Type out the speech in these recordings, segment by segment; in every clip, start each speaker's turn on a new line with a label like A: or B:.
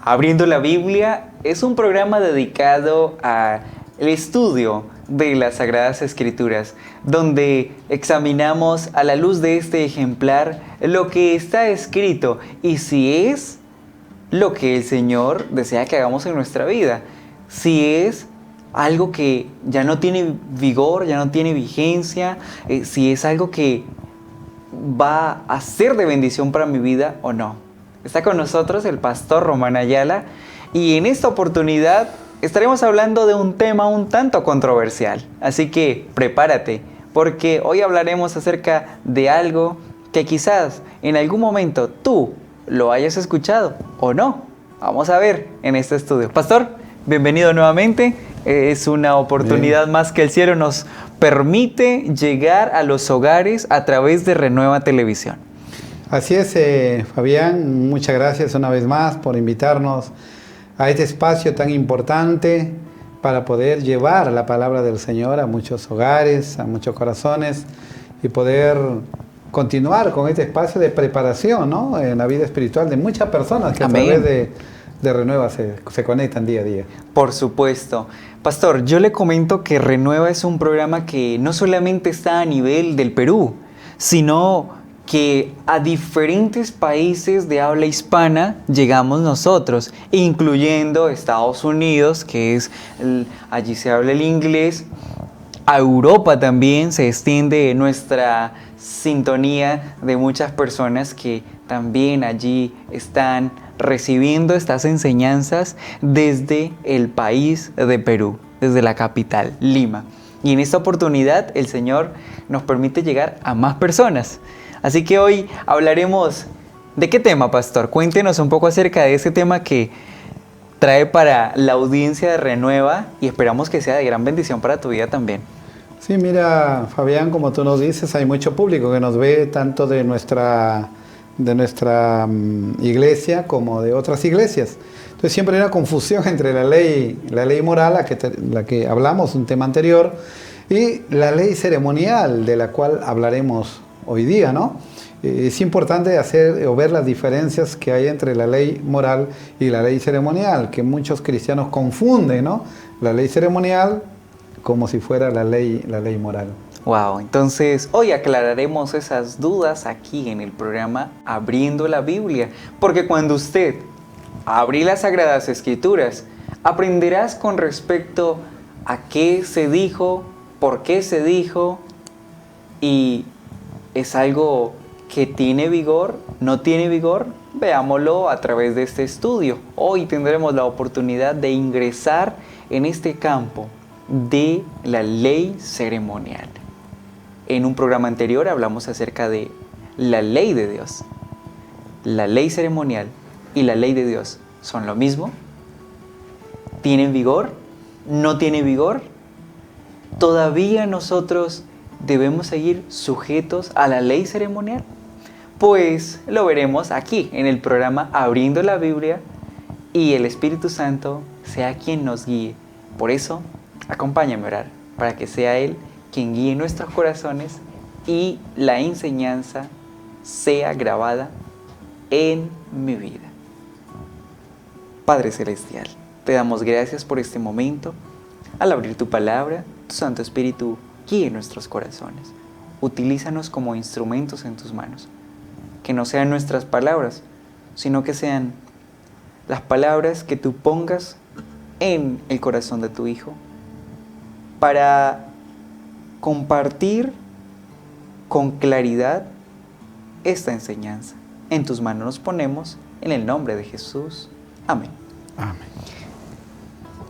A: Abriendo la Biblia es un programa dedicado al estudio de las Sagradas Escrituras, donde examinamos a la luz de este ejemplar lo que está escrito y si es lo que el Señor desea que hagamos en nuestra vida, si es algo que ya no tiene vigor, ya no tiene vigencia, si es algo que va a ser de bendición para mi vida o no. Está con nosotros el pastor Román Ayala y en esta oportunidad estaremos hablando de un tema un tanto controversial. Así que prepárate, porque hoy hablaremos acerca de algo que quizás en algún momento tú lo hayas escuchado o no. Vamos a ver en este estudio. Pastor, bienvenido nuevamente. Es una oportunidad más que el cielo nos permite llegar a los hogares a través de Renueva Televisión.
B: Así es, Fabián, muchas gracias una vez más por invitarnos a este espacio tan importante para poder llevar la palabra del Señor a muchos hogares, a muchos corazones y poder continuar con este espacio de preparación, ¿no?, en la vida espiritual de muchas personas que Amén. A través de Renueva se conectan día a día.
A: Por supuesto. Pastor, yo le comento que Renueva es un programa que no solamente está a nivel del Perú, sino que a diferentes países de habla hispana llegamos nosotros, incluyendo Estados Unidos, que es allí se habla el inglés. A Europa también se extiende nuestra sintonía de muchas personas que también allí están recibiendo estas enseñanzas desde el país de Perú, desde la capital, Lima. Y en esta oportunidad el Señor nos permite llegar a más personas. Así que hoy hablaremos de qué tema, pastor. Cuéntenos un poco acerca de ese tema que trae para la audiencia de Renueva y esperamos que sea de gran bendición para tu vida también.
B: Sí, mira, Fabián, como tú nos dices, hay mucho público que nos ve tanto de nuestra iglesia como de otras iglesias. Entonces siempre hay una confusión entre la ley moral, la que hablamos, un tema anterior, y la ley ceremonial, de la cual hablaremos hoy día, ¿no? Es importante hacer o ver las diferencias que hay entre la ley moral y la ley ceremonial, que muchos cristianos confunden, ¿no?, la ley ceremonial como si fuera la ley moral.
A: Wow, entonces hoy aclararemos esas dudas aquí en el programa Abriendo la Biblia, porque cuando usted abre las Sagradas Escrituras, aprenderás con respecto a qué se dijo, por qué se dijo, y es algo que tiene vigor, no tiene vigor. Veámoslo a través de este estudio. Hoy tendremos la oportunidad de ingresar en este campo de la ley ceremonial. En un programa anterior hablamos acerca de la ley de Dios. La ley ceremonial y la ley de Dios son lo mismo. ¿Tienen vigor? ¿No tienen vigor? ¿Todavía nosotros debemos seguir sujetos a la ley ceremonial? Pues lo veremos aquí en el programa Abriendo la Biblia y el Espíritu Santo sea quien nos guíe. Por eso, acompáñame a orar para que sea Él quien guíe nuestros corazones y la enseñanza sea grabada en mi vida. Padre Celestial, te damos gracias por este momento. Al abrir tu palabra, tu Santo Espíritu guíe nuestros corazones. Utilízanos como instrumentos en tus manos. Que no sean nuestras palabras, sino que sean las palabras que tú pongas en el corazón de tu Hijo para compartir con claridad esta enseñanza. En tus manos nos ponemos, en el nombre de Jesús. Amén.
B: Amén.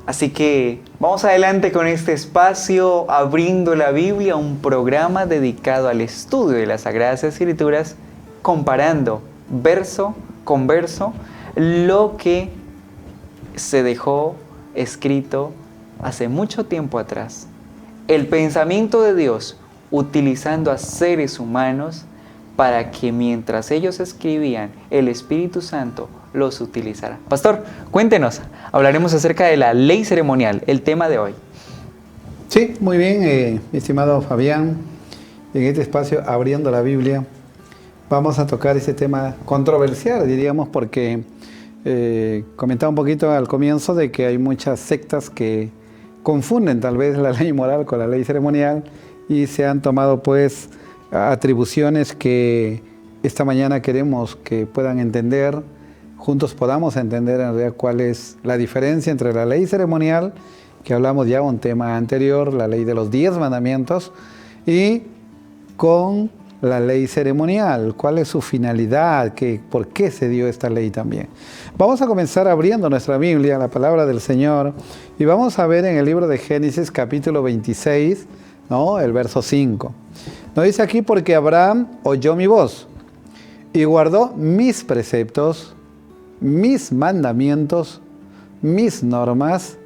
A: Así que vamos adelante con este espacio, Abriendo la Biblia, un programa dedicado al estudio de las Sagradas Escrituras, comparando verso con verso lo que se dejó escrito hace mucho tiempo atrás. El pensamiento de Dios utilizando a seres humanos para que mientras ellos escribían, el Espíritu Santo los utilizara. Pastor, cuéntenos, hablaremos acerca de la ley ceremonial, el tema de hoy.
B: Sí, muy bien, mi estimado Fabián. En este espacio, Abriendo la Biblia, vamos a tocar ese tema controversial, diríamos, porque Comentaba un poquito al comienzo de que hay muchas sectas que confunden tal vez la ley moral con la ley ceremonial y se han tomado pues atribuciones que esta mañana queremos que puedan entender, juntos podamos entender en realidad cuál es la diferencia entre la ley ceremonial, que hablamos ya un tema anterior, la ley de los 10 mandamientos, y con la ley ceremonial, cuál es su finalidad, por qué se dio esta ley también. Vamos a comenzar abriendo nuestra Biblia, la palabra del Señor, y vamos a ver en el libro de Génesis capítulo 26, ¿no? El verso 5. Nos dice aquí: porque Abraham oyó mi voz y guardó mis preceptos, mis mandamientos, mis normas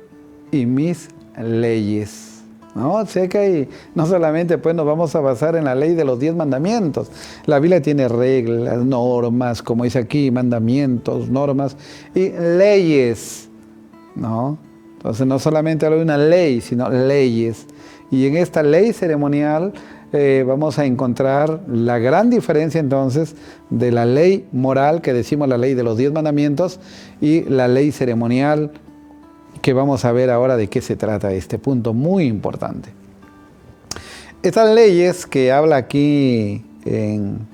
B: y mis leyes. ¿No? Sé que hay, no solamente pues nos vamos a basar en la ley de los 10 mandamientos. La Biblia tiene reglas, normas, como dice aquí, mandamientos, normas y leyes, ¿no? Entonces no solamente habla de una ley, sino leyes. Y en esta ley ceremonial vamos a encontrar la gran diferencia entonces de la ley moral, que decimos la ley de los 10 mandamientos, y la ley ceremonial, que vamos a ver ahora de qué se trata este punto muy importante. Estas leyes que habla aquí en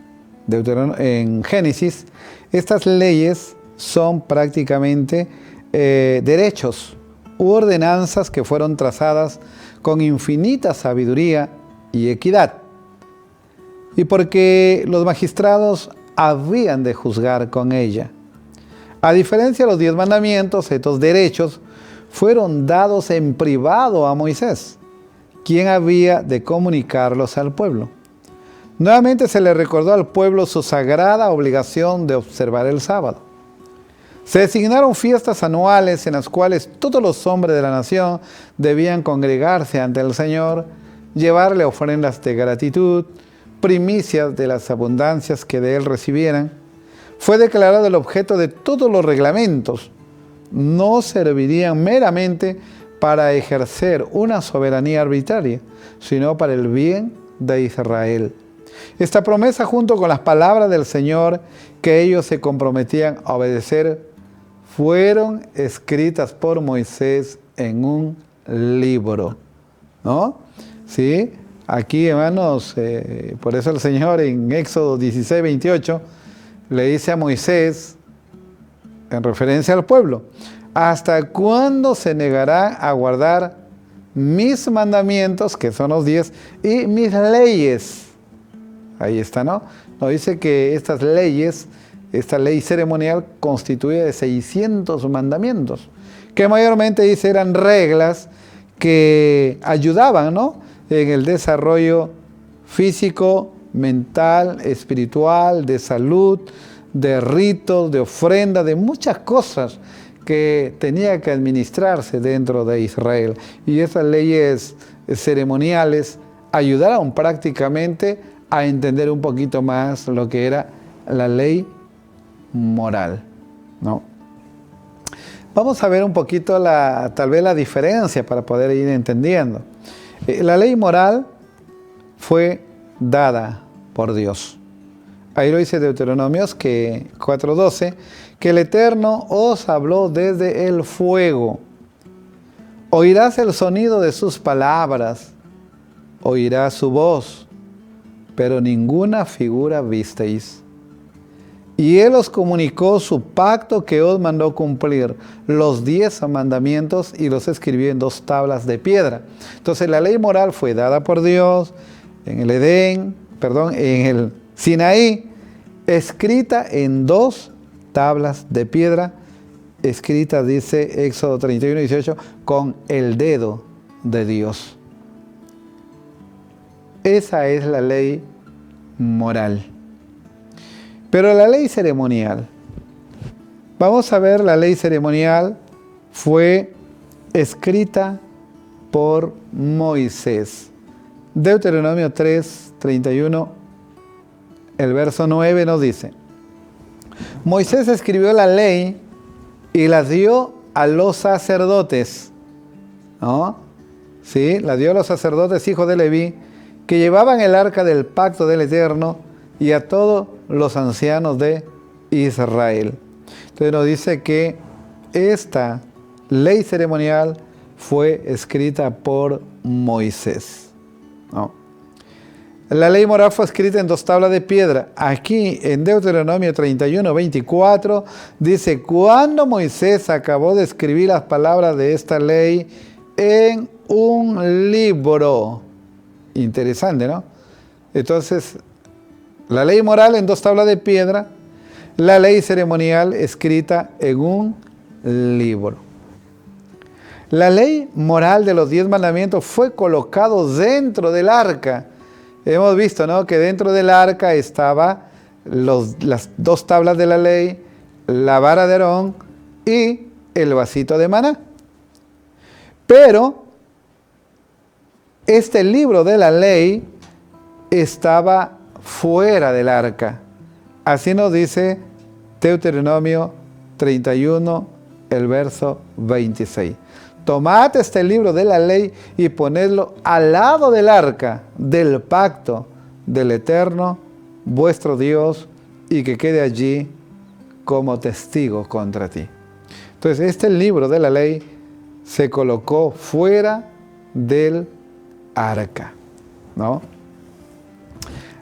B: Génesis, estas leyes son prácticamente derechos u ordenanzas que fueron trazadas con infinita sabiduría y equidad, y porque los magistrados habían de juzgar con ella. A diferencia de los 10 mandamientos, estos derechos fueron dados en privado a Moisés, quien había de comunicarlos al pueblo. Nuevamente se le recordó al pueblo su sagrada obligación de observar el sábado. Se designaron fiestas anuales en las cuales todos los hombres de la nación debían congregarse ante el Señor, llevarle ofrendas de gratitud, primicias de las abundancias que de él recibieran. Fue declarado el objeto de todos los reglamentos. No servirían meramente para ejercer una soberanía arbitraria, sino para el bien de Israel. Esta promesa, junto con las palabras del Señor que ellos se comprometían a obedecer, fueron escritas por Moisés en un libro, ¿no? ¿Sí? Aquí, hermanos, por eso el Señor en Éxodo 16, 28 le dice a Moisés, en referencia al pueblo: ¿hasta cuándo se negará a guardar mis mandamientos, que son los 10, y mis leyes? Ahí está, ¿no? Nos dice que estas leyes, esta ley ceremonial constituye de 600 mandamientos, que mayormente dice eran reglas que ayudaban, ¿no?, en el desarrollo físico, mental, espiritual, de salud, de ritos, de ofrenda, de muchas cosas que tenía que administrarse dentro de Israel. Y esas leyes ceremoniales ayudaron prácticamente a entender un poquito más lo que era la ley moral, ¿no? Vamos a ver un poquito tal vez la diferencia para poder ir entendiendo. La ley moral fue dada por Dios. Ahí lo dice Deuteronomios 4:12, que el Eterno os habló desde el fuego. Oirás el sonido de sus palabras, oirás su voz, pero ninguna figura visteis. Y Él os comunicó su pacto que os mandó cumplir, los 10 mandamientos, y los escribió en 2 tablas de piedra. Entonces la ley moral fue dada por Dios en el Sinaí, escrita en 2 tablas de piedra, escrita, dice Éxodo 31, 18, con el dedo de Dios. Esa es la ley moral. Pero la ley ceremonial, vamos a ver, la ley ceremonial fue escrita por Moisés. Deuteronomio 3, 31, el verso 9 nos dice: Moisés escribió la ley y la dio a los sacerdotes, ¿no? Sí, la dio a los sacerdotes, hijos de Leví, que llevaban el arca del pacto del Eterno, y a todos los ancianos de Israel. Entonces nos dice que esta ley ceremonial fue escrita por Moisés, ¿no? La ley moral fue escrita en 2 tablas de piedra. Aquí en Deuteronomio 31:24 dice: cuando Moisés acabó de escribir las palabras de esta ley en un libro. Interesante, ¿no? Entonces, la ley moral en 2 tablas de piedra, la ley ceremonial escrita en un libro. La ley moral de los 10 mandamientos fue colocado dentro del arca. Hemos visto, ¿no?, que dentro del arca estaba las 2 tablas de la ley, la vara de Aarón y el vasito de maná. Pero este libro de la ley estaba fuera del arca. Así nos dice Deuteronomio 31, el verso 26. Tomad este libro de la ley y ponedlo al lado del arca del pacto del Eterno, vuestro Dios, y que quede allí como testigo contra ti. Entonces, este libro de la ley se colocó fuera del arca, ¿no?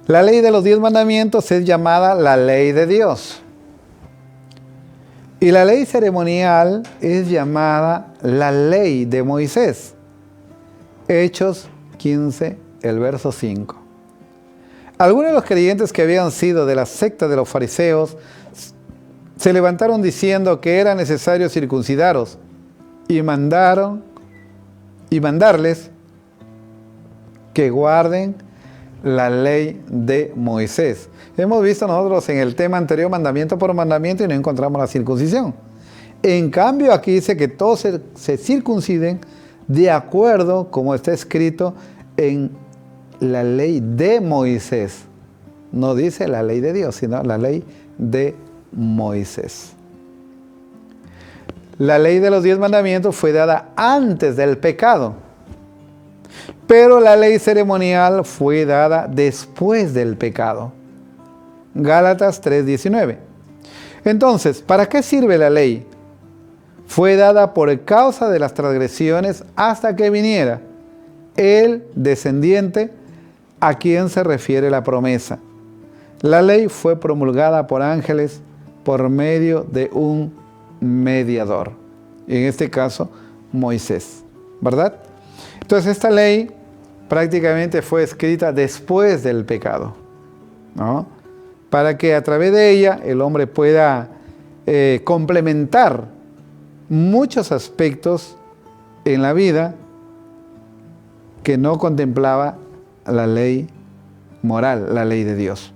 B: La ley de los 10 mandamientos es llamada la ley de Dios. Y la ley ceremonial es llamada la ley de Moisés. Hechos 15, el verso 5. Algunos de los creyentes que habían sido de la secta de los fariseos se levantaron diciendo que era necesario circuncidaros y mandarles que guarden la ley de Moisés. Hemos visto nosotros en el tema anterior mandamiento por mandamiento y no encontramos la circuncisión. En cambio aquí dice que todos se circunciden de acuerdo como está escrito en la ley de Moisés. No dice la ley de Dios, sino la ley de Moisés. La ley de los 10 mandamientos fue dada antes del pecado, pero la ley ceremonial fue dada después del pecado. Gálatas 3:19. Entonces, ¿para qué sirve la ley? Fue dada por causa de las transgresiones hasta que viniera el descendiente a quien se refiere la promesa. La ley fue promulgada por ángeles por medio de un mediador. En este caso, Moisés, ¿verdad? Entonces, esta ley prácticamente fue escrita después del pecado, ¿no?, para que a través de ella el hombre pueda complementar muchos aspectos en la vida que no contemplaba la ley moral, la ley de Dios.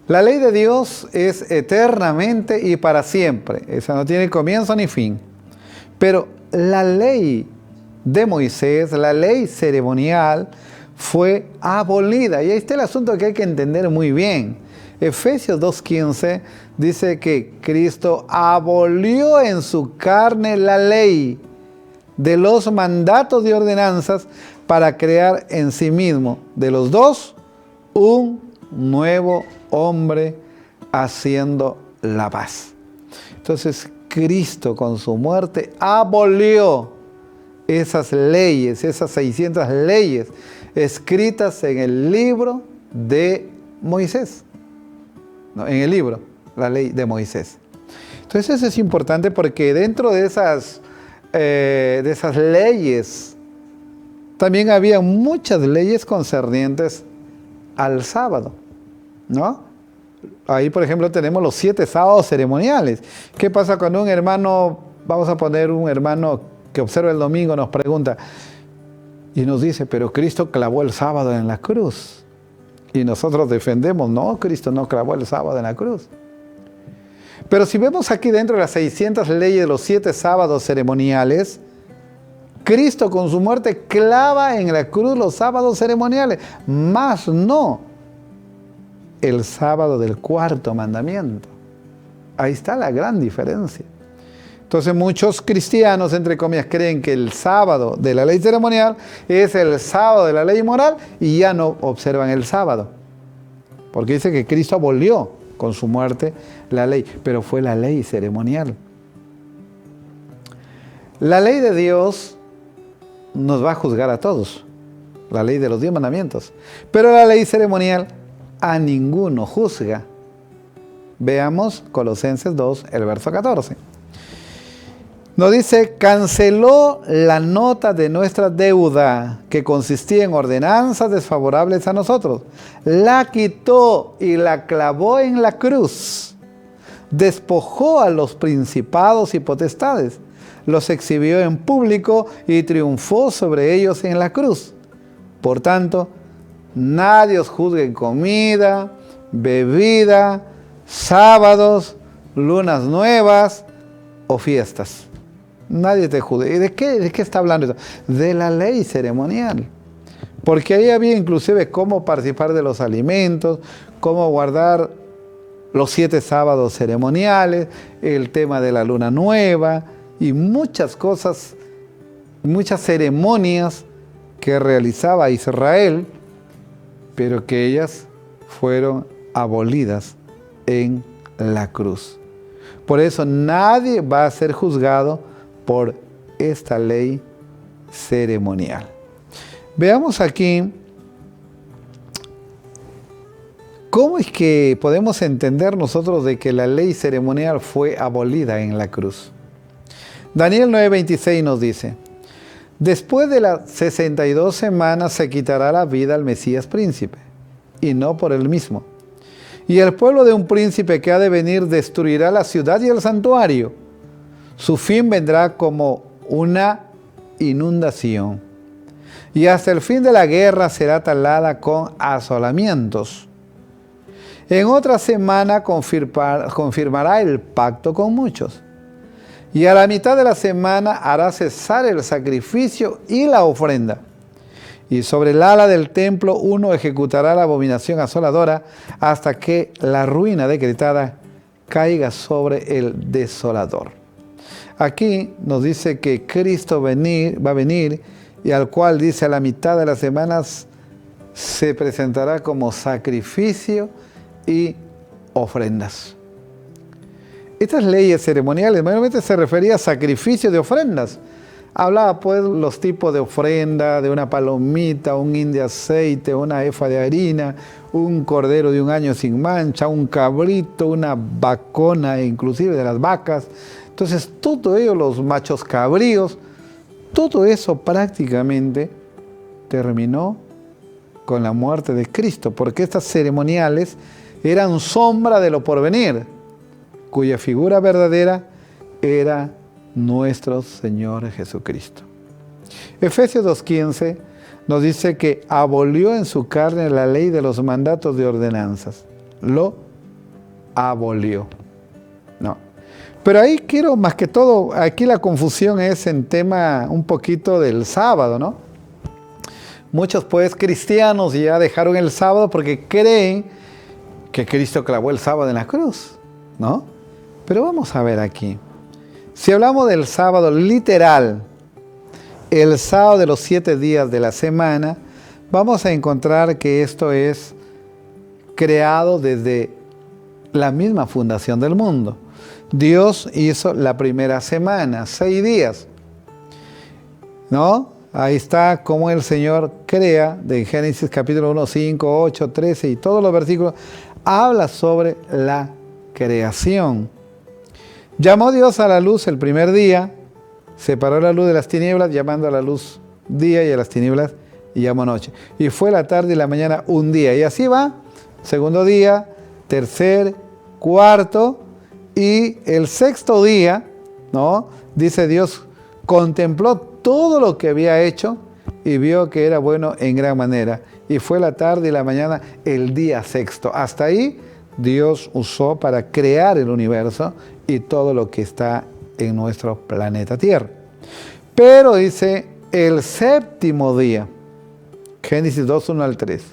B: La ley de Dios es eternamente y para siempre. Esa no tiene comienzo ni fin. Pero la ley de Moisés, la ley ceremonial, fue abolida. Y ahí está el asunto que hay que entender muy bien. Efesios 2:15 dice que Cristo abolió en su carne la ley de los mandatos y ordenanzas para crear en sí mismo de los dos un nuevo hombre haciendo la paz. Entonces Cristo con su muerte abolió esas leyes, esas 600 leyes escritas en el libro de Moisés. No, en el libro, la ley de Moisés. Entonces eso es importante porque dentro de esas leyes también había muchas leyes concernientes al sábado, ¿no? Ahí, por ejemplo, tenemos los 7 sábados ceremoniales. ¿Qué pasa cuando un hermano, vamos a poner un hermano que observa el domingo, nos pregunta y nos dice, pero Cristo clavó el sábado en la cruz? Y nosotros defendemos, no, Cristo no clavó el sábado en la cruz. Pero si vemos aquí dentro de las 600 leyes de los 7 sábados ceremoniales, Cristo con su muerte clava en la cruz los sábados ceremoniales, más no el sábado del 4º mandamiento. Ahí está la gran diferencia. Entonces muchos cristianos, entre comillas, creen que el sábado de la ley ceremonial es el sábado de la ley moral y ya no observan el sábado. Porque dice que Cristo abolió con su muerte la ley, pero fue la ley ceremonial. La ley de Dios nos va a juzgar a todos, la ley de los 10 mandamientos, pero la ley ceremonial a ninguno juzga. Veamos Colosenses 2, el verso 14. Nos dice, canceló la nota de nuestra deuda que consistía en ordenanzas desfavorables a nosotros. La quitó y la clavó en la cruz. Despojó a los principados y potestades. Los exhibió en público y triunfó sobre ellos en la cruz. Por tanto, nadie os juzgue en comida, bebida, sábados, lunas nuevas o fiestas. Nadie te juzgue. ¿Y de qué está hablando eso? De la ley ceremonial. Porque ahí había inclusive cómo participar de los alimentos, cómo guardar los 7 sábados ceremoniales, el tema de la luna nueva y muchas cosas, muchas ceremonias que realizaba Israel, pero que ellas fueron abolidas en la cruz. Por eso nadie va a ser juzgado por esta ley ceremonial. Veamos aquí cómo es que podemos entender nosotros de que la ley ceremonial fue abolida en la cruz. Daniel 9:26 nos dice, después de las 62 semanas se quitará la vida al Mesías príncipe, y no por él mismo. Y el pueblo de un príncipe que ha de venir destruirá la ciudad y el santuario. Su fin vendrá como una inundación. Y hasta el fin de la guerra será talada con asolamientos. En otra semana confirmará el pacto con muchos. Y a la mitad de la semana hará cesar el sacrificio y la ofrenda. Y sobre el ala del templo uno ejecutará la abominación asoladora hasta que la ruina decretada caiga sobre el desolador. Aquí nos dice que Cristo va a venir y al cual dice a la mitad de las semanas se presentará como sacrificio y ofrendas. Estas leyes ceremoniales mayormente se refería a sacrificio de ofrendas. Hablaba pues los tipos de ofrenda, de una palomita, un hin de aceite, una efa de harina, un cordero de 1 año sin mancha, un cabrito, una vacona, inclusive de las vacas. Entonces, todo ello, los machos cabríos, todo eso prácticamente terminó con la muerte de Cristo, porque estas ceremoniales eran sombra de lo porvenir, cuya figura verdadera era nuestro Señor Jesucristo. Efesios 2:15 nos dice que abolió en su carne la ley de los mandatos de ordenanzas. Lo abolió. No. Pero ahí quiero, más que todo, aquí la confusión es en tema un poquito del sábado, ¿no? Muchos pues cristianos ya dejaron el sábado porque creen que Cristo clavó el sábado en la cruz, ¿no? Pero vamos a ver aquí. Si hablamos del sábado literal, el sábado de los 7 días de la semana, vamos a encontrar que esto es creado desde la misma fundación del mundo. Dios hizo la primera semana, 6 días, ¿no? Ahí está cómo el Señor crea, de Génesis capítulo 1, 5, 8, 13 y todos los versículos, habla sobre la creación. Llamó Dios a la luz el primer día, separó la luz de las tinieblas, llamando a la luz día y a las tinieblas y llamó noche. Y fue la tarde y la mañana un día. Y así va, segundo día, tercer, cuarto y el sexto día, ¿no? Dice Dios, contempló todo lo que había hecho y vio que era bueno en gran manera. Y fue la tarde y la mañana el día sexto. Hasta ahí Dios usó para crear el universo y todo lo que está en nuestro planeta Tierra. Pero dice el séptimo día, Génesis 2, 1 al 3.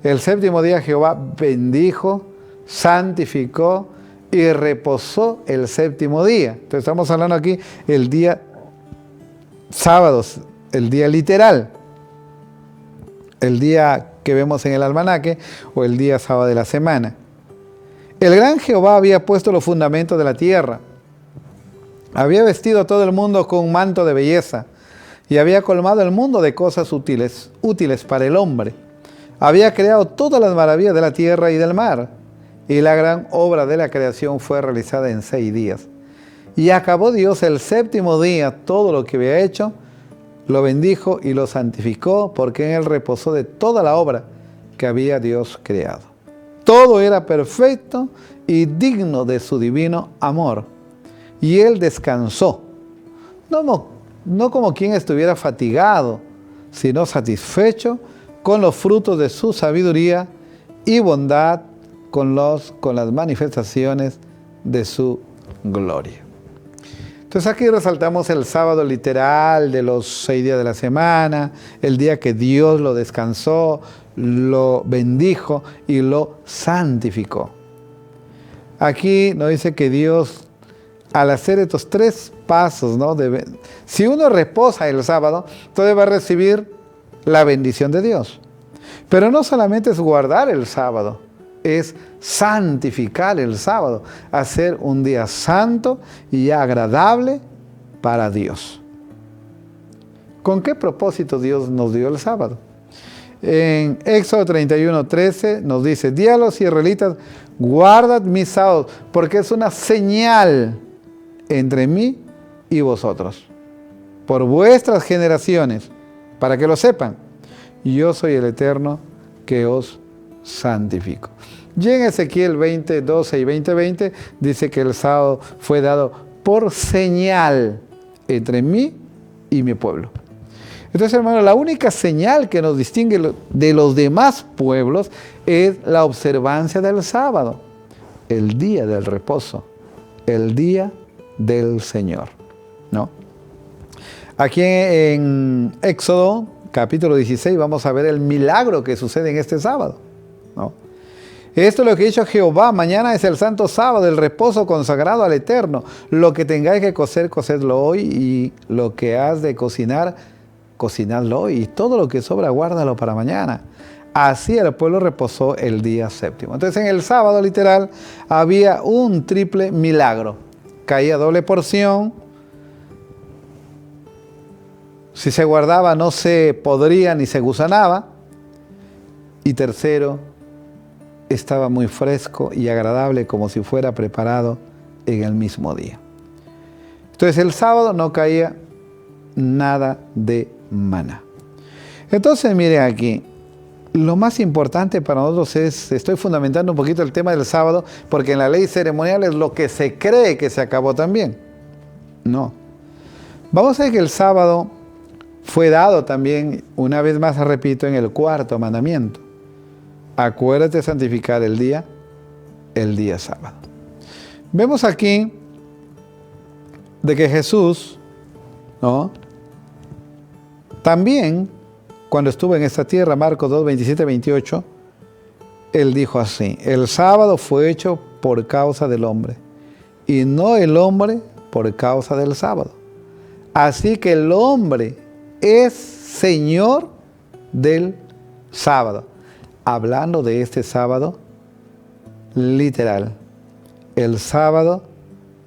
B: El séptimo día Jehová bendijo, santificó y reposó el séptimo día. Entonces estamos hablando aquí el día sábados, el día literal, el día que vemos en el almanaque o el día sábado de la semana. El gran Jehová había puesto los fundamentos de la tierra. Había vestido a todo el mundo con un manto de belleza y había colmado el mundo de cosas útiles para el hombre. Había creado todas las maravillas de la tierra y del mar, y la gran obra de la creación fue realizada en 6 días. Y acabó Dios el 7º día todo lo que había hecho, lo bendijo y lo santificó, porque en él reposó de toda la obra que había Dios creado. Todo era perfecto y digno de su divino amor. Y él descansó, no como quien estuviera fatigado, sino satisfecho con los frutos de su sabiduría y bondad, con las manifestaciones de su gloria. Entonces aquí resaltamos el sábado literal de los 6 días de la semana, el día que Dios lo descansó, lo bendijo y lo santificó. Aquí nos dice que Dios, al hacer estos 3 pasos, si uno reposa el sábado, entonces va a recibir la bendición de Dios. Pero no solamente es guardar el sábado, es santificar el sábado, hacer un día santo y agradable para Dios. ¿Con qué propósito Dios nos dio el sábado? En Éxodo 31:13 nos dice: di a los israelitas, guardad mis sábados, porque es una señal entre mí y vosotros, por vuestras generaciones, para que lo sepan, yo soy el Eterno que os santifico. Y en Ezequiel 20:12 y 20:20 dice que el sábado fue dado por señal entre mí y mi pueblo. Entonces, hermano, la única señal que nos distingue de los demás pueblos es la observancia del sábado, el día del reposo, el día del Señor, ¿no? Aquí en Éxodo capítulo 16 vamos a ver el milagro que sucede en este sábado, ¿no? Esto es lo que ha dicho Jehová: mañana es el santo sábado, el reposo consagrado al Eterno. Lo que tengáis que cocer, cocedlo hoy, y lo que has de cocinar, cocinadlo hoy, y todo lo que sobra, guárdalo para mañana. Así el pueblo reposó el día 7º. Entonces, en el sábado literal había un triple milagro. Caía doble porción. Si se guardaba, no se podría ni se gusanaba. Y tercero, estaba muy fresco y agradable, como si fuera preparado en el mismo día. Entonces, el sábado no caía nada de maná. Entonces, miren aquí, lo más importante para nosotros es, estoy fundamentando un poquito el tema del sábado, porque en la ley ceremonial es lo que se cree que se acabó también. No. Vamos a ver que el sábado fue dado también, una vez más repito, en el 4º mandamiento. Acuérdate de santificar el día sábado. Vemos aquí de que Jesús, ¿no?, también, cuando estuvo en esta tierra, Marcos 2, 27, 28, él dijo así: el sábado fue hecho por causa del hombre, y no el hombre por causa del sábado. Así que el hombre es Señor del sábado. Hablando de este sábado literal, el sábado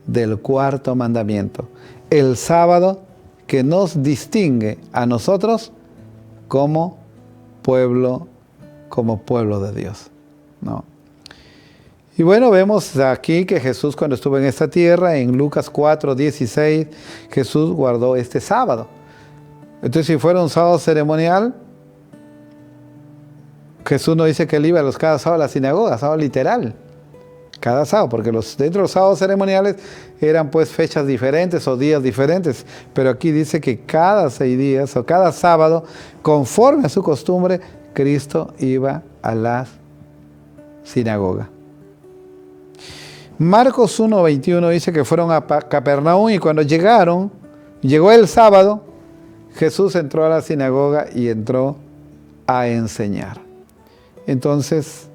B: del 4º mandamiento, el sábado que nos distingue a nosotros como pueblo de Dios, ¿no? Y bueno, vemos aquí que Jesús, cuando estuvo en esta tierra, en Lucas 4:16, Jesús guardó este sábado. Entonces, si fuera un sábado ceremonial, Jesús no dice que él iba cada sábado a la sinagoga, sábado literal. Cada sábado, porque dentro de los sábados ceremoniales eran pues fechas diferentes o días diferentes, pero aquí dice que cada 6 días o cada sábado, conforme a su costumbre, Cristo iba a la sinagoga. Marcos 1:21 dice que fueron a Capernaum, y cuando llegó el sábado, Jesús entró a la sinagoga y entró a enseñar. Entonces,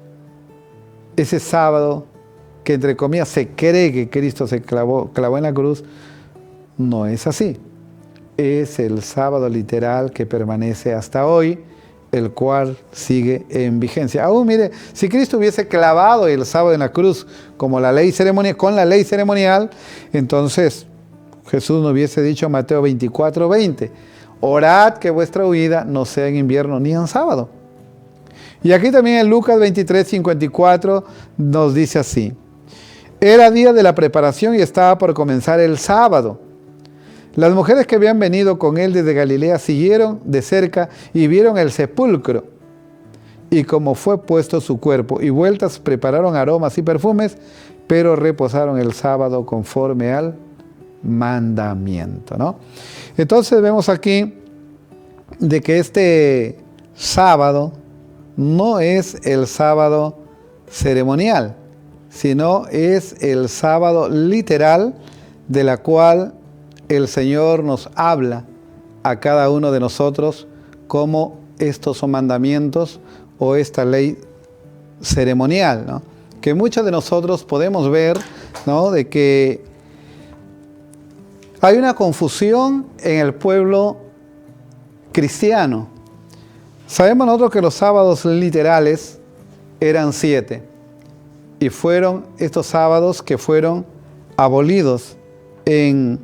B: ese sábado, que entre comillas se cree que Cristo se clavó en la cruz, no es así. Es el sábado literal que permanece hasta hoy el cual sigue en vigencia. Aún mire, si Cristo hubiese clavado el sábado en la cruz como la ley ceremonial, con la ley ceremonial, entonces Jesús nos hubiese dicho en Mateo 24:20, orad que vuestra huida no sea en invierno ni en sábado. Y aquí también en Lucas 23:54 nos dice así, era día de la preparación y estaba por comenzar el sábado. Las mujeres que habían venido con él desde Galilea siguieron de cerca y vieron el sepulcro. Y como fue puesto su cuerpo y vueltas, prepararon aromas y perfumes, pero reposaron el sábado conforme al mandamiento, ¿no? Entonces vemos aquí de que este sábado no es el sábado ceremonial, sino es el sábado literal de la cual el Señor nos habla a cada uno de nosotros como estos son mandamientos o esta ley ceremonial, ¿no? Que muchos de nosotros podemos ver, ¿no? De que hay una confusión en el pueblo cristiano. Sabemos nosotros que los sábados literales eran 7 y fueron estos sábados que fueron abolidos en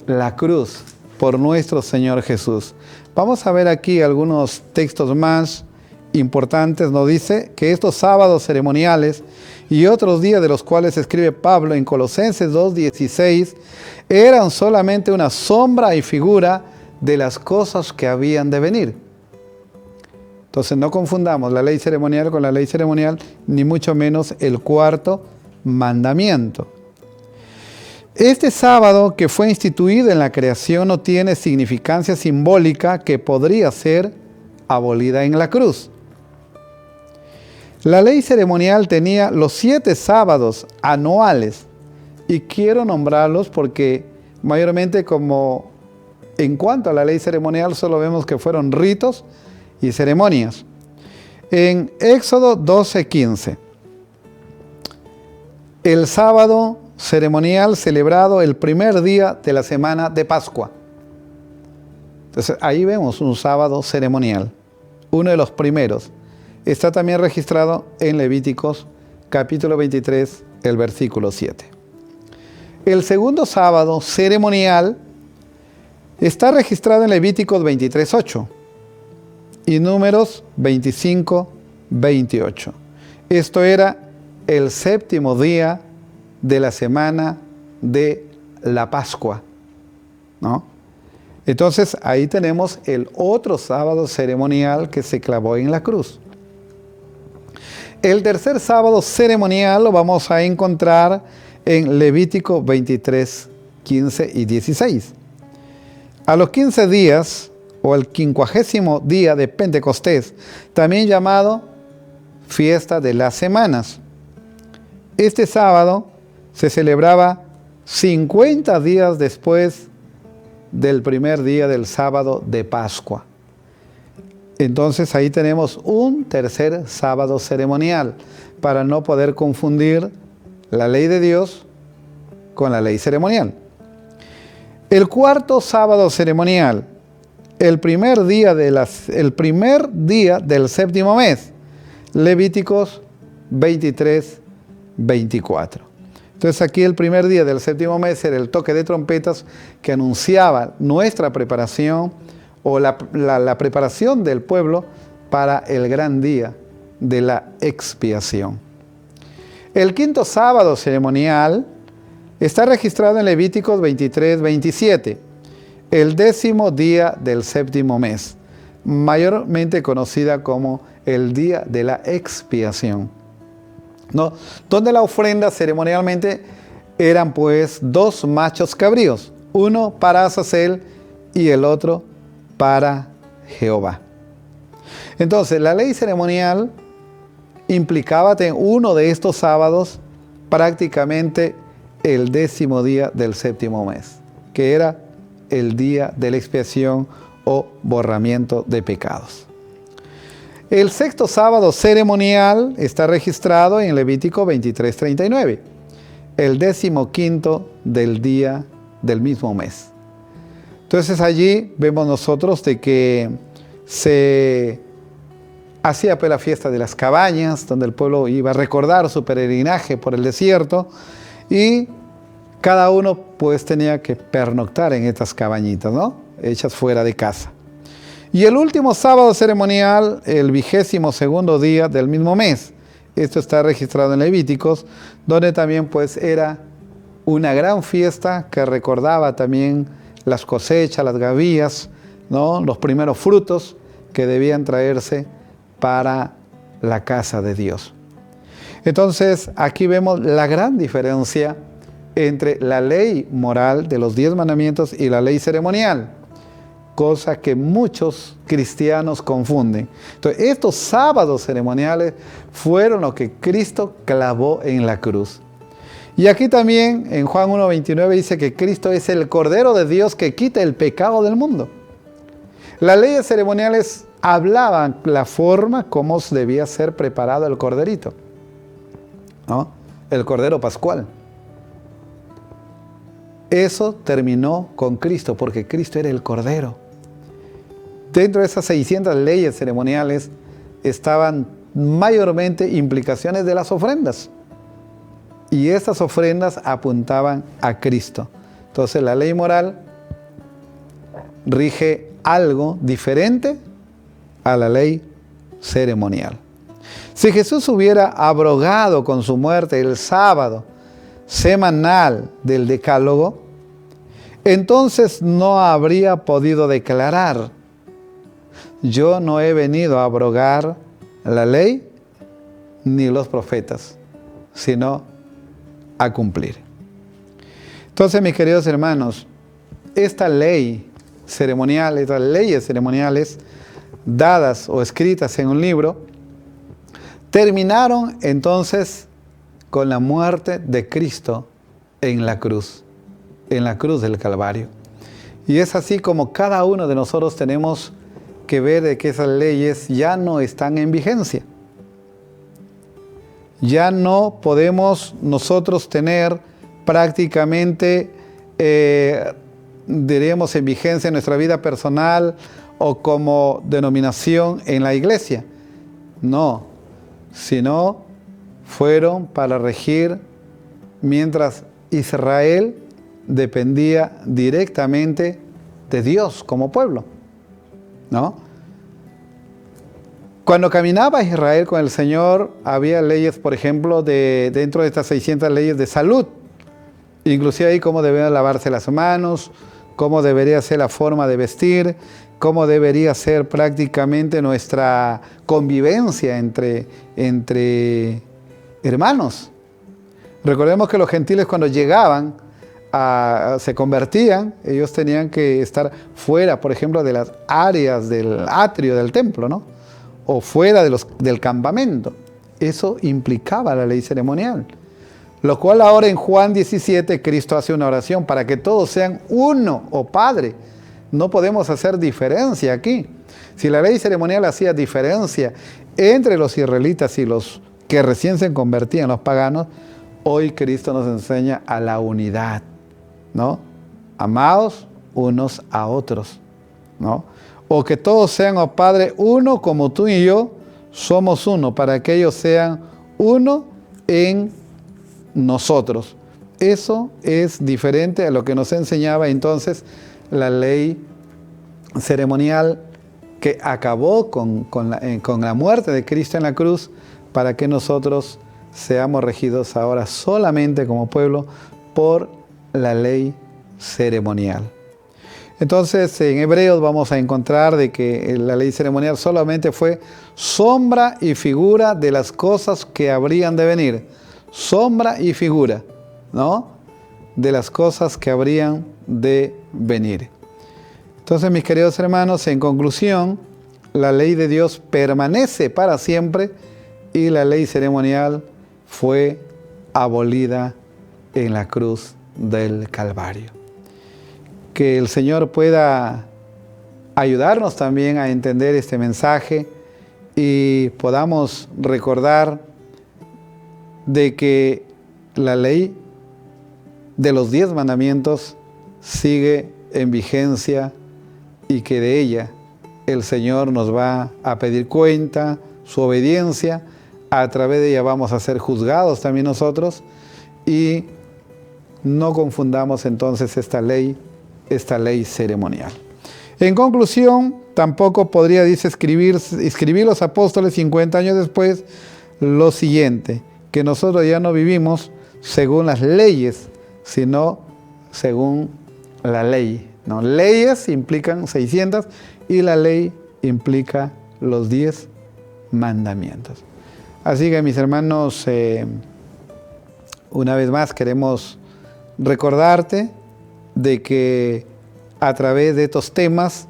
B: la cruz por nuestro Señor Jesús. Vamos a ver aquí algunos textos más importantes. Nos dice que estos sábados ceremoniales y otros días de los cuales escribe Pablo en Colosenses 2:16 eran solamente una sombra y figura de las cosas que habían de venir. Entonces no confundamos la ley ceremonial con la ley ceremonial, ni mucho menos el cuarto mandamiento. Este sábado que fue instituido en la creación no tiene significancia simbólica que podría ser abolida en la cruz. La ley ceremonial tenía los 7 sábados anuales y quiero nombrarlos porque mayormente como en cuanto a la ley ceremonial solo vemos que fueron ritos y ceremonias. En Éxodo 12:15, el sábado ceremonial celebrado el primer día de la semana de Pascua. Entonces ahí vemos un sábado ceremonial, uno de los primeros. Está también registrado en Levíticos capítulo 23, el versículo 7. El segundo sábado ceremonial está registrado en Levíticos 23:8 y Números 25:28. Esto era el séptimo día de la semana de la Pascua, ¿no? Entonces ahí tenemos el otro sábado ceremonial que se clavó en la cruz. El tercer sábado ceremonial lo vamos a encontrar en Levítico 23:15 y 16. A los 15 días, o el 50º día de Pentecostés, también llamado Fiesta de las Semanas. Este sábado se celebraba 50 días después del primer día del sábado de Pascua. Entonces ahí tenemos un tercer sábado ceremonial para no poder confundir la ley de Dios con la ley ceremonial. El cuarto sábado ceremonial, el primer día del séptimo mes, Levíticos 23:24. Entonces aquí el primer día del séptimo mes era el toque de trompetas que anunciaba nuestra preparación o la preparación del pueblo para el gran día de la expiación. El quinto sábado ceremonial está registrado en Levíticos 23:27, el 10º día del séptimo mes, mayormente conocida como el día de la expiación, ¿no? Donde la ofrenda ceremonialmente eran pues 2 machos cabríos, uno para Azazel y el otro para Jehová. Entonces la ley ceremonial implicaba en uno de estos sábados prácticamente el 10º día del séptimo mes, que era el día de la expiación o borramiento de pecados. El sexto sábado ceremonial está registrado en Levítico 23:39, el 15º del día del mismo mes. Entonces allí vemos nosotros de que se hacía pues la fiesta de las cabañas, donde el pueblo iba a recordar su peregrinaje por el desierto, y cada uno pues tenía que pernoctar en estas cabañitas, ¿no? Hechas fuera de casa. Y el último sábado ceremonial, el 22º día del mismo mes. Esto está registrado en Levíticos, donde también pues era una gran fiesta que recordaba también las cosechas, las gavillas, ¿no? Los primeros frutos que debían traerse para la casa de Dios. Entonces aquí vemos la gran diferencia entre la ley moral de los 10 mandamientos y la ley ceremonial, cosa que muchos cristianos confunden. Entonces, estos sábados ceremoniales fueron lo que Cristo clavó en la cruz. Y aquí también en Juan 1:29 dice que Cristo es el Cordero de Dios que quita el pecado del mundo. Las leyes ceremoniales hablaban la forma como debía ser preparado el corderito, ¿no? El cordero pascual. Eso terminó con Cristo, porque Cristo era el Cordero. Dentro de esas 600 leyes ceremoniales estaban mayormente implicaciones de las ofrendas. Y estas ofrendas apuntaban a Cristo. Entonces la ley moral rige algo diferente a la ley ceremonial. Si Jesús hubiera abrogado con su muerte el sábado semanal del Decálogo, entonces no habría podido declarar: yo no he venido a abrogar la ley ni los profetas, sino a cumplir. Entonces, mis queridos hermanos, esta ley ceremonial, estas leyes ceremoniales dadas o escritas en un libro, terminaron entonces con la muerte de Cristo en la cruz del Calvario. Y es así como cada uno de nosotros tenemos que ver de que esas leyes ya no están en vigencia. Ya no podemos nosotros tener prácticamente, diríamos, en vigencia en nuestra vida personal o como denominación en la iglesia. No, sino fueron para regir mientras Israel dependía directamente de Dios como pueblo, ¿no? Cuando caminaba Israel con el Señor, había leyes, por ejemplo, dentro de estas 600 leyes de salud. Inclusive ahí cómo debían lavarse las manos, cómo debería ser la forma de vestir, cómo debería ser prácticamente nuestra convivencia entre hermanos. Recordemos que los gentiles cuando llegaban, se convertían, ellos tenían que estar fuera, por ejemplo, de las áreas del atrio del templo, ¿no? O fuera del campamento. Eso implicaba la ley ceremonial. Lo cual ahora en Juan 17 Cristo hace una oración para que todos sean uno, oh Padre. No podemos hacer diferencia aquí. Si la ley ceremonial hacía diferencia entre los israelitas y los que recién se convertían, los paganos, hoy Cristo nos enseña a la unidad, ¿no? Amados unos a otros, ¿no? O que todos sean, oh Padre, uno como tú y yo somos uno, para que ellos sean uno en nosotros. Eso es diferente a lo que nos enseñaba entonces la ley ceremonial, que acabó con la muerte de Cristo en la cruz, para que nosotros seamos regidos ahora solamente como pueblo por la ley ceremonial. Entonces, en Hebreos vamos a encontrar de que la ley ceremonial solamente fue sombra y figura de las cosas que habrían de venir. Sombra y figura, ¿no? De las cosas que habrían de venir. Entonces, mis queridos hermanos, en conclusión, la ley de Dios permanece para siempre y la ley ceremonial fue abolida en la cruz del Calvario. Que el Señor pueda ayudarnos también a entender este mensaje y podamos recordar de que la ley de los 10 mandamientos sigue en vigencia y que de ella el Señor nos va a pedir cuenta, su obediencia, a través de ella vamos a ser juzgados también nosotros, y no confundamos entonces esta ley ceremonial. En conclusión, tampoco podría, dice, escribir los apóstoles 50 años después lo siguiente, que nosotros ya no vivimos según las leyes, sino según la ley, ¿no? Leyes implican 600 y la ley implica los 10 mandamientos. Así que, mis hermanos, una vez más queremos recordarte de que a través de estos temas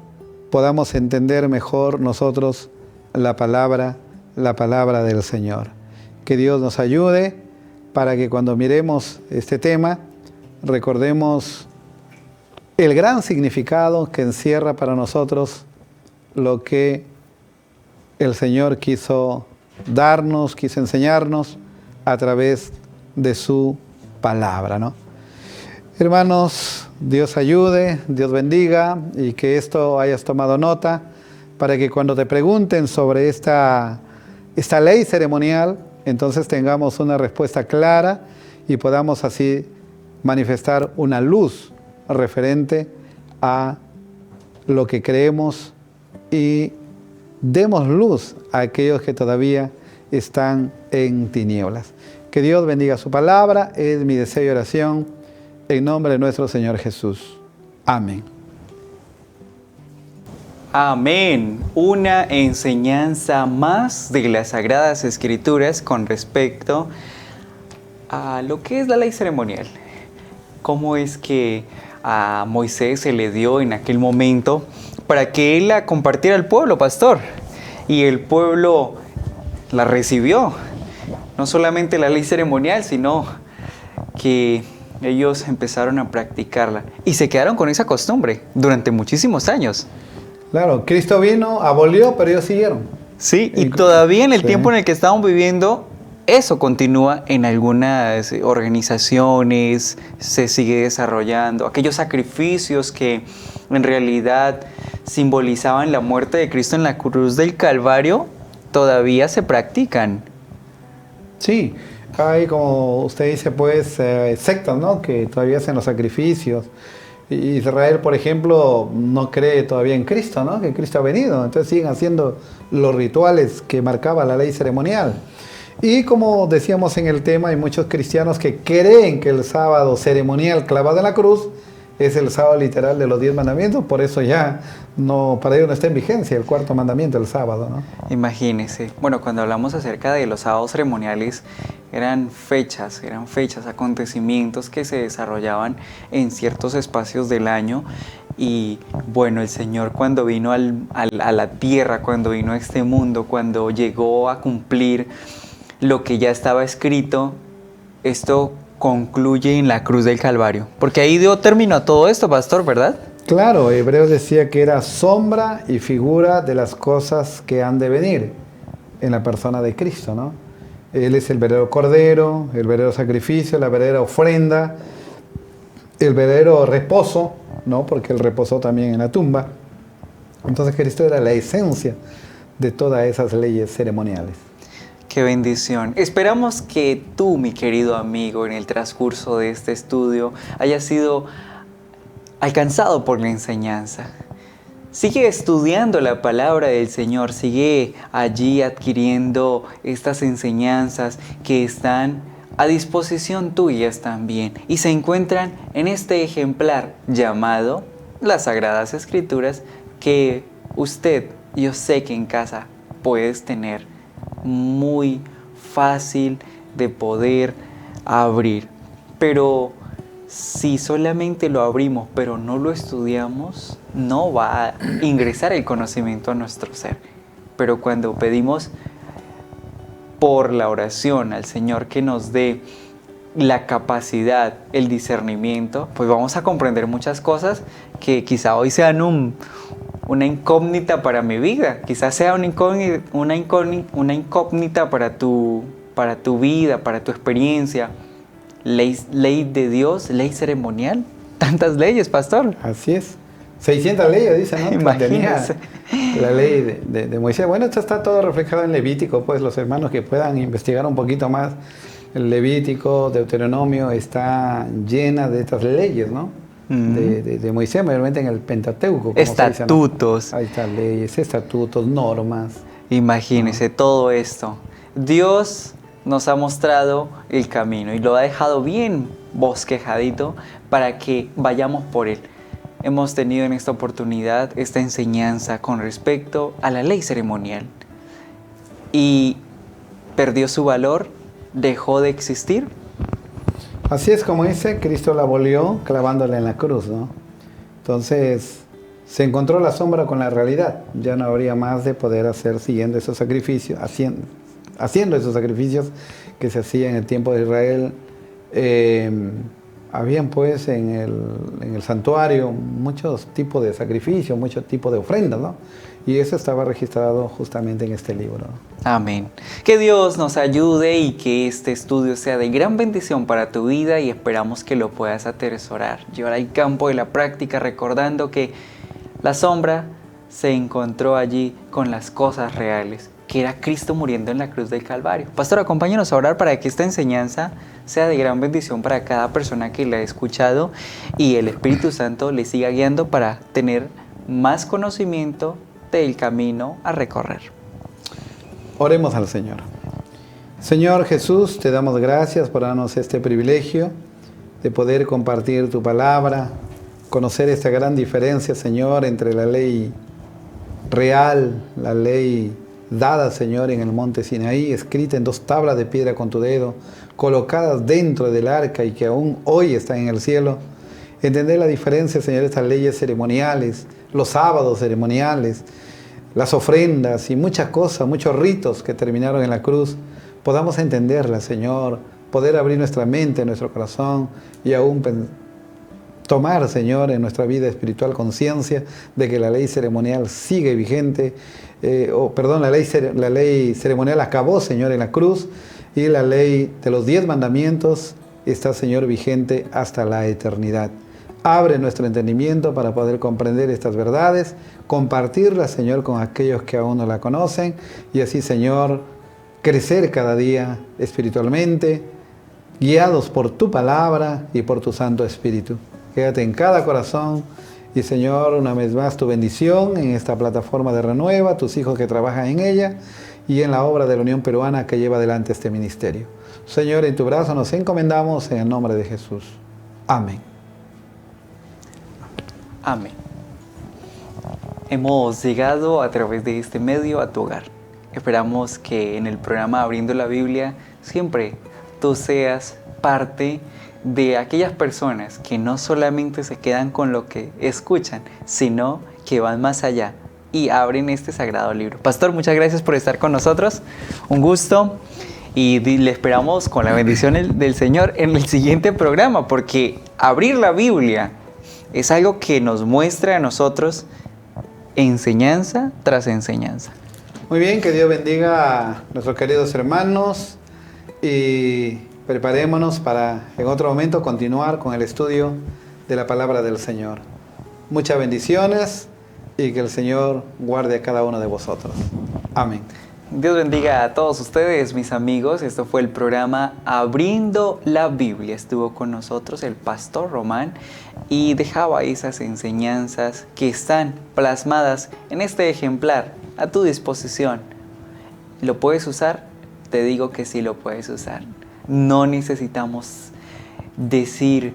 B: podamos entender mejor nosotros la palabra del Señor. Que Dios nos ayude para que cuando miremos este tema recordemos el gran significado que encierra para nosotros lo que el Señor quiso darnos, quiso enseñarnos a través de su palabra, ¿no? Hermanos, Dios ayude, Dios bendiga, y que esto hayas tomado nota para que cuando te pregunten sobre esta ley ceremonial, entonces tengamos una respuesta clara y podamos así manifestar una luz referente a lo que creemos y demos luz a aquellos que todavía están en tinieblas. Que Dios bendiga su palabra, es mi deseo y oración, en nombre de nuestro Señor Jesús. Amén.
A: Amén. Una enseñanza más de las Sagradas Escrituras con respecto a lo que es la ley ceremonial. Cómo es que a Moisés se le dio en aquel momento para que él la compartiera al pueblo, pastor. Y el pueblo la recibió. No solamente la ley ceremonial, sino que ellos empezaron a practicarla. Y se quedaron con esa costumbre durante muchísimos años.
B: Claro, Cristo vino, abolió, pero ellos siguieron.
A: Sí, y todavía en el tiempo en el que estamos viviendo, eso continúa en algunas organizaciones, se sigue desarrollando. Aquellos sacrificios que en realidad simbolizaban la muerte de Cristo en la cruz del Calvario, todavía se practican.
B: Sí, hay, como usted dice, pues, sectas, ¿no?, que todavía hacen los sacrificios. Israel, por ejemplo, no cree todavía en Cristo, ¿no?, que Cristo ha venido. Entonces siguen haciendo los rituales que marcaba la ley ceremonial. Y como decíamos en el tema, hay muchos cristianos que creen que el sábado ceremonial clavado en la cruz es el sábado literal de los 10 mandamientos, por eso ya no, para ellos no está en vigencia el cuarto mandamiento, el sábado, ¿no?
A: Imagínese. Bueno, cuando hablamos acerca de los sábados ceremoniales, eran fechas, acontecimientos que se desarrollaban en ciertos espacios del año. Y bueno, el Señor cuando vino a la tierra, cuando vino a este mundo, cuando llegó a cumplir lo que ya estaba escrito, esto concluye en la cruz del Calvario. Porque ahí dio término a todo esto, pastor, ¿verdad?
B: Claro, Hebreos decía que era sombra y figura de las cosas que han de venir en la persona de Cristo, ¿no? Él es el verdadero cordero, el verdadero sacrificio, la verdadera ofrenda, el verdadero reposo, ¿no?, porque Él reposó también en la tumba. Entonces Cristo era la esencia de todas esas leyes ceremoniales.
A: ¡Qué bendición! Esperamos que tú, mi querido amigo, en el transcurso de este estudio hayas sido alcanzado por la enseñanza. Sigue estudiando la palabra del Señor, sigue allí adquiriendo estas enseñanzas que están a disposición tuyas también y se encuentran en este ejemplar llamado las Sagradas Escrituras, que usted, yo sé que en casa puedes tener muy fácil de poder abrir. Pero si solamente lo abrimos pero no lo estudiamos, no va a ingresar el conocimiento a nuestro ser. Pero cuando pedimos por la oración al Señor que nos dé la capacidad, el discernimiento, pues vamos a comprender muchas cosas que quizá hoy sean una incógnita para mi vida, quizás sea una incógnita para tu vida, para tu experiencia. Ley de Dios, ley ceremonial, tantas leyes, pastor.
B: Así es. 600 leyes, dicen, ¿no?
A: Imagínense.
B: la ley de Moisés. Bueno, esto está todo reflejado en Levítico, pues los hermanos que puedan investigar un poquito más, el Levítico, Deuteronomio, está llena de estas leyes, ¿no? De Moisés, mayormente en el Pentateuco. Como
A: Estatutos.
B: se dice, ¿no? Ahí están leyes, estatutos, normas.
A: Imagínese todo esto. Dios nos ha mostrado el camino y lo ha dejado bien bosquejadito para que vayamos por él. Hemos tenido en esta oportunidad esta enseñanza con respecto a la ley ceremonial. Y perdió su valor, dejó de existir.
B: Así es como dice, Cristo la abolió clavándola en la cruz, ¿no? Entonces, se encontró la sombra con la realidad. Ya no habría más de poder hacer siguiendo esos sacrificios, haciendo esos sacrificios que se hacían en el tiempo de Israel. Habían pues en el santuario muchos tipos de sacrificios, muchos tipos de ofrendas, ¿no? Y eso estaba registrado justamente en este libro.
A: Amén. Que Dios nos ayude y que este estudio sea de gran bendición para tu vida y esperamos que lo puedas atesorar. Llevar al campo de la práctica recordando que la sombra se encontró allí con las cosas reales, que era Cristo muriendo en la cruz del Calvario. Pastor, acompáñanos a orar para que esta enseñanza sea de gran bendición para cada persona que la ha escuchado y el Espíritu Santo le siga guiando para tener más conocimiento del camino a recorrer.
B: Oremos al Señor. Señor Jesús, te damos gracias por darnos este privilegio de poder compartir tu palabra, conocer esta gran diferencia, Señor, entre la ley real, la ley dada, Señor, en el monte Sinaí, escrita en 2 tablas de piedra con tu dedo, colocadas dentro del arca y que aún hoy están en el cielo. Entender la diferencia, Señor, de estas leyes ceremoniales, los sábados ceremoniales, las ofrendas y muchas cosas, muchos ritos que terminaron en la cruz, podamos entenderlas, Señor, poder abrir nuestra mente, nuestro corazón y aún tomar, Señor, en nuestra vida espiritual conciencia de que la ley ceremonial sigue vigente, la ley ceremonial acabó, Señor, en la cruz y la ley de los 10 mandamientos está, Señor, vigente hasta la eternidad. Abre nuestro entendimiento para poder comprender estas verdades, compartirlas, Señor, con aquellos que aún no la conocen y así, Señor, crecer cada día espiritualmente, guiados por tu palabra y por tu Santo Espíritu. Quédate en cada corazón y, Señor, una vez más tu bendición en esta plataforma de Renueva, tus hijos que trabajan en ella y en la obra de la Unión Peruana que lleva adelante este ministerio. Señor, en tu brazo nos encomendamos en el nombre de Jesús. Amén.
A: Amén. Hemos llegado a través de este medio a tu hogar. Esperamos que en el programa Abriendo la Biblia siempre tú seas parte de aquellas personas que no solamente se quedan con lo que escuchan, sino que van más allá y abren este sagrado libro. Pastor, muchas gracias por estar con nosotros. Un gusto y le esperamos con la bendición del Señor en el siguiente programa, porque abrir la Biblia es algo que nos muestra a nosotros enseñanza tras enseñanza.
B: Muy bien, que Dios bendiga a nuestros queridos hermanos y preparémonos para en otro momento continuar con el estudio de la palabra del Señor. Muchas bendiciones y que el Señor guarde a cada uno de vosotros. Amén.
A: Dios bendiga a todos ustedes, mis amigos. Esto fue el programa Abriendo la Biblia. Estuvo con nosotros el Pastor Román y dejaba esas enseñanzas que están plasmadas en este ejemplar a tu disposición. ¿Lo puedes usar? Te digo que sí lo puedes usar. No necesitamos decir,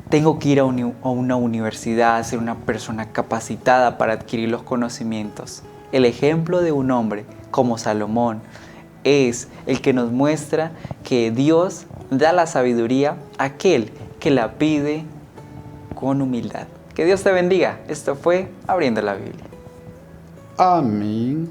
A: tengo que ir a una universidad, ser una persona capacitada para adquirir los conocimientos. El ejemplo de un hombre como Salomón es el que nos muestra que Dios da la sabiduría a aquel que la pide con humildad. Que Dios te bendiga. Esto fue Abriendo la Biblia.
B: Amén.